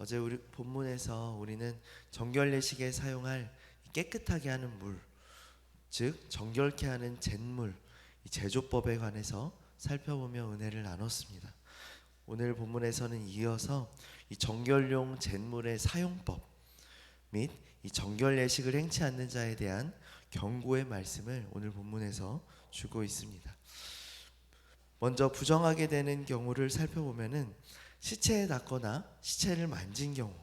어제 우리 본문에서 우리는 정결 예식에 사용할 깨끗하게 하는 물, 즉 정결케 하는 잿물, 이 제조법에 관해서 살펴보며 은혜를 나눴습니다. 오늘 본문에서는 이어서 이 정결용 잿물의 사용법 및 이 정결 예식을 행치 않는 자에 대한 경고의 말씀을 오늘 본문에서 주고 있습니다. 먼저 부정하게 되는 경우를 살펴보면은 시체에 닿거나 시체를 만진 경우,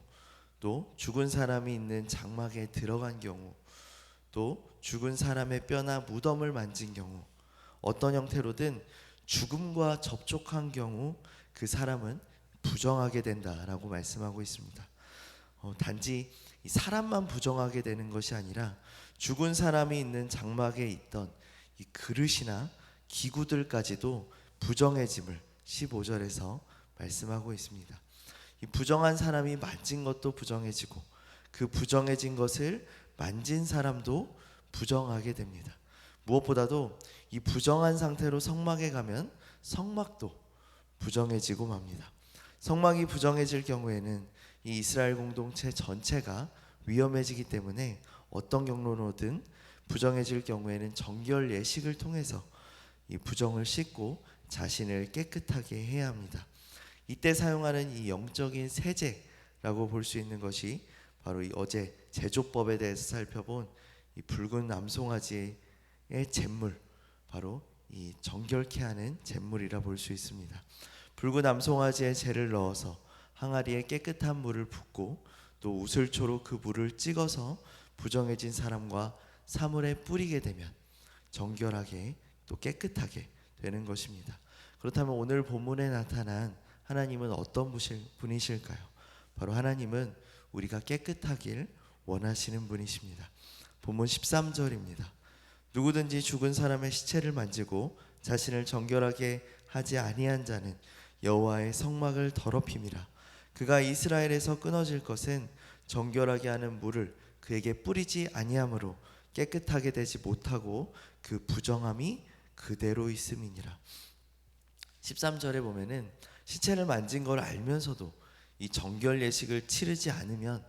또 죽은 사람이 있는 장막에 들어간 경우, 또 죽은 사람의 뼈나 무덤을 만진 경우, 어떤 형태로든 죽음과 접촉한 경우 그 사람은 부정하게 된다라고 말씀하고 있습니다. 단지 이 사람만 부정하게 되는 것이 아니라 죽은 사람이 있는 장막에 있던 이 그릇이나 기구들까지도 부정해짐을 15절에서 말씀하고 있습니다. 이 부정한 사람이 만진 것도 부정해지고 그 부정해진 것을 만진 사람도 부정하게 됩니다. 무엇보다도 이 부정한 상태로 성막에 가면 성막도 부정해지고 맙니다. 성막이 부정해질 경우에는 이 이스라엘 공동체 전체가 위험해지기 때문에 어떤 경로로든 부정해질 경우에는 정결 예식을 통해서 이 부정을 씻고 자신을 깨끗하게 해야 합니다. 이때 사용하는 이 영적인 세제라고 볼 수 있는 것이 바로 이 어제 제조법에 대해서 살펴본 이 붉은 암송아지의 잿물, 바로 이 정결케 하는 잿물이라 볼 수 있습니다. 붉은 암송아지의 재를 넣어서 항아리에 깨끗한 물을 붓고 또 우슬초로 그 물을 찍어서 부정해진 사람과 사물에 뿌리게 되면 정결하게 또 깨끗하게 되는 것입니다. 그렇다면 오늘 본문에 나타난 하나님은 어떤 분이실까요? 바로 하나님은 우리가 깨끗하길 원하시는 분이십니다. 본문 13절입니다. 누구든지 죽은 사람의 시체를 만지고 자신을 정결하게 하지 아니한 자는 여호와의 성막을 더럽힘이라. 그가 이스라엘에서 끊어질 것은 정결하게 하는 물을 그에게 뿌리지 아니하므로 깨끗하게 되지 못하고 그 부정함이 그대로 있음이니라. 13절에 보면은 시체를 만진 걸 알면서도 이 정결 예식을 치르지 않으면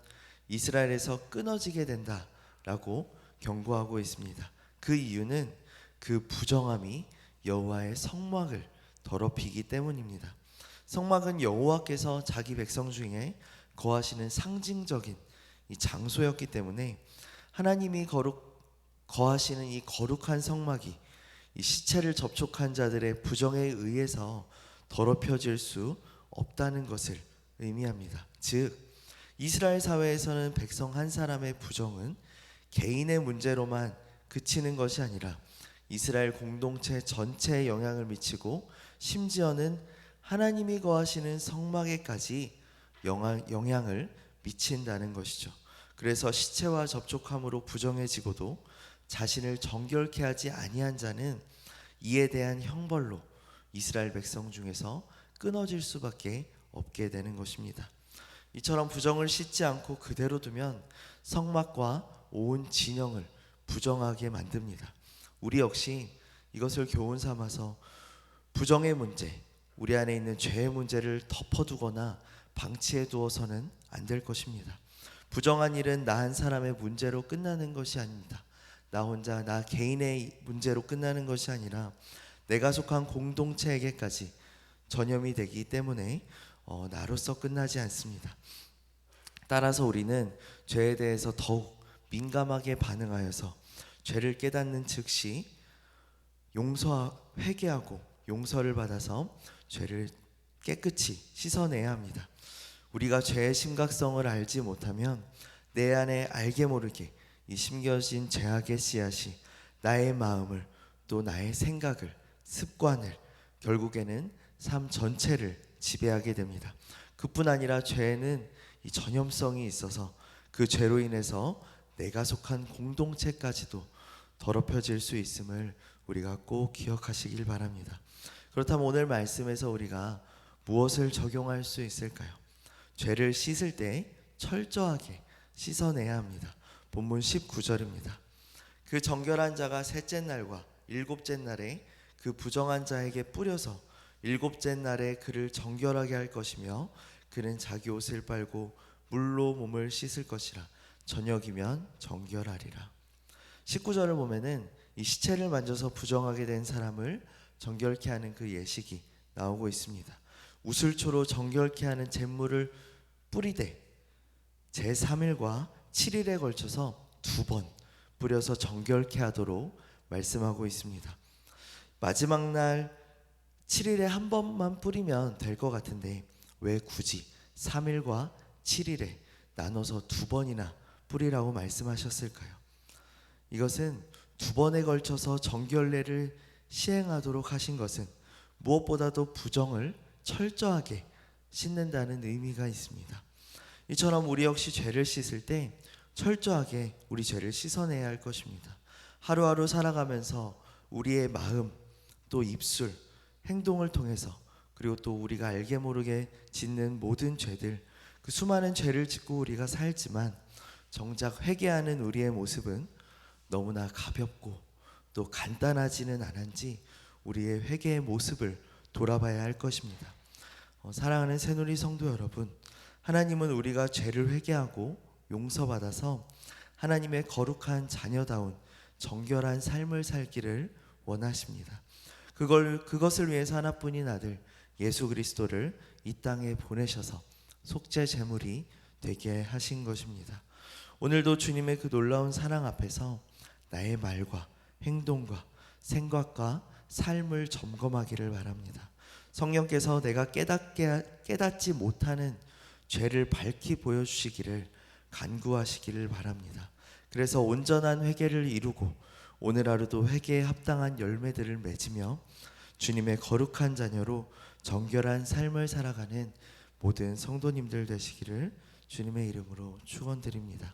이스라엘에서 끊어지게 된다라고 경고하고 있습니다. 그 이유는 그 부정함이 여호와의 성막을 더럽히기 때문입니다. 성막은 여호와께서 자기 백성 중에 거하시는 상징적인 이 장소였기 때문에 하나님이 거하시는 이 거룩한 성막이 이 시체를 접촉한 자들의 부정에 의해서 더럽혀질 수 없다는 것을 의미합니다. 즉 이스라엘 사회에서는 백성 한 사람의 부정은 개인의 문제로만 그치는 것이 아니라 이스라엘 공동체 전체에 영향을 미치고 심지어는 하나님이 거하시는 성막에까지 영향을 미친다는 것이죠. 그래서 시체와 접촉함으로 부정해지고도 자신을 정결케 하지 아니한 자는 이에 대한 형벌로 이스라엘 백성 중에서 끊어질 수밖에 없게 되는 것입니다. 이처럼 부정을 씻지 않고 그대로 두면 성막과 온 진영을 부정하게 만듭니다. 우리 역시 이것을 교훈 삼아서 부정의 문제, 우리 안에 있는 죄의 문제를 덮어두거나 방치해 두어서는 안 될 것입니다. 부정한 일은 나 한 사람의 문제로 끝나는 것이 아닙니다. 나 개인의 문제로 끝나는 것이 아니라 내가 속한 공동체에게까지 전염이 되기 때문에 나로서 끝나지 않습니다. 따라서 우리는 죄에 대해서 더욱 민감하게 반응하여서 죄를 깨닫는 즉시 회개하고 용서를 받아서 죄를 깨끗이 씻어내야 합니다. 우리가 죄의 심각성을 알지 못하면 내 안에 알게 모르게 이 심겨진 죄악의 씨앗이 나의 마음을 또 나의 생각을 습관을 결국에는 삶 전체를 지배하게 됩니다. 그뿐 아니라 죄는 이 전염성이 있어서 그 죄로 인해서 내가 속한 공동체까지도 더럽혀질 수 있음을 우리가 꼭 기억하시길 바랍니다. 그렇다면 오늘 말씀에서 우리가 무엇을 적용할 수 있을까요? 죄를 씻을 때 철저하게 씻어내야 합니다. 본문 19절입니다. 그 정결한 자가 셋째 날과 일곱째 날에 그 부정한 자에게 뿌려서 일곱째 날에 그를 정결하게 할 것이며 그는 자기 옷을 빨고 물로 몸을 씻을 것이라. 저녁이면 정결하리라. 19절을 보면은 이 시체를 만져서 부정하게 된 사람을 정결케 하는 그 예식이 나오고 있습니다. 우슬초로 정결케 하는 잿물을 뿌리되 제3일과 7일에 걸쳐서 2번 뿌려서 정결케 하도록 말씀하고 있습니다. 마지막 날 7일에 한 번만 뿌리면 될 것 같은데 왜 굳이 3일과 7일에 나눠서 2번이나 뿌리라고 말씀하셨을까요? 이것은 2번에 걸쳐서 정결례를 시행하도록 하신 것은 무엇보다도 부정을 철저하게 씻는다는 의미가 있습니다. 이처럼 우리 역시 죄를 씻을 때 철저하게 우리 죄를 씻어내야 할 것입니다. 하루하루 살아가면서 우리의 마음, 또 입술, 행동을 통해서, 그리고 또 우리가 알게 모르게 짓는 모든 죄들, 그 수많은 죄를 짓고 우리가 살지만 정작 회개하는 우리의 모습은 너무나 가볍고 또 간단하지는 않은지 우리의 회개의 모습을 돌아봐야 할 것입니다. 사랑하는 새누리 성도 여러분, 하나님은 우리가 죄를 회개하고 용서받아서 하나님의 거룩한 자녀다운 정결한 삶을 살기를 원하십니다. 그것을 위해서 하나뿐인 아들 예수 그리스도를 이 땅에 보내셔서 속죄 제물이 되게 하신 것입니다. 오늘도 주님의 그 놀라운 사랑 앞에서 나의 말과 행동과 생각과 삶을 점검하기를 바랍니다. 성령께서 내가 깨닫지 못하는 죄를 밝히 보여주시기를 간구하시기를 바랍니다. 그래서 온전한 회개를 이루고 오늘 하루도 회개에 합당한 열매들을 맺으며 주님의 거룩한 자녀로 정결한 삶을 살아가는 모든 성도님들 되시기를 주님의 이름으로 축원드립니다.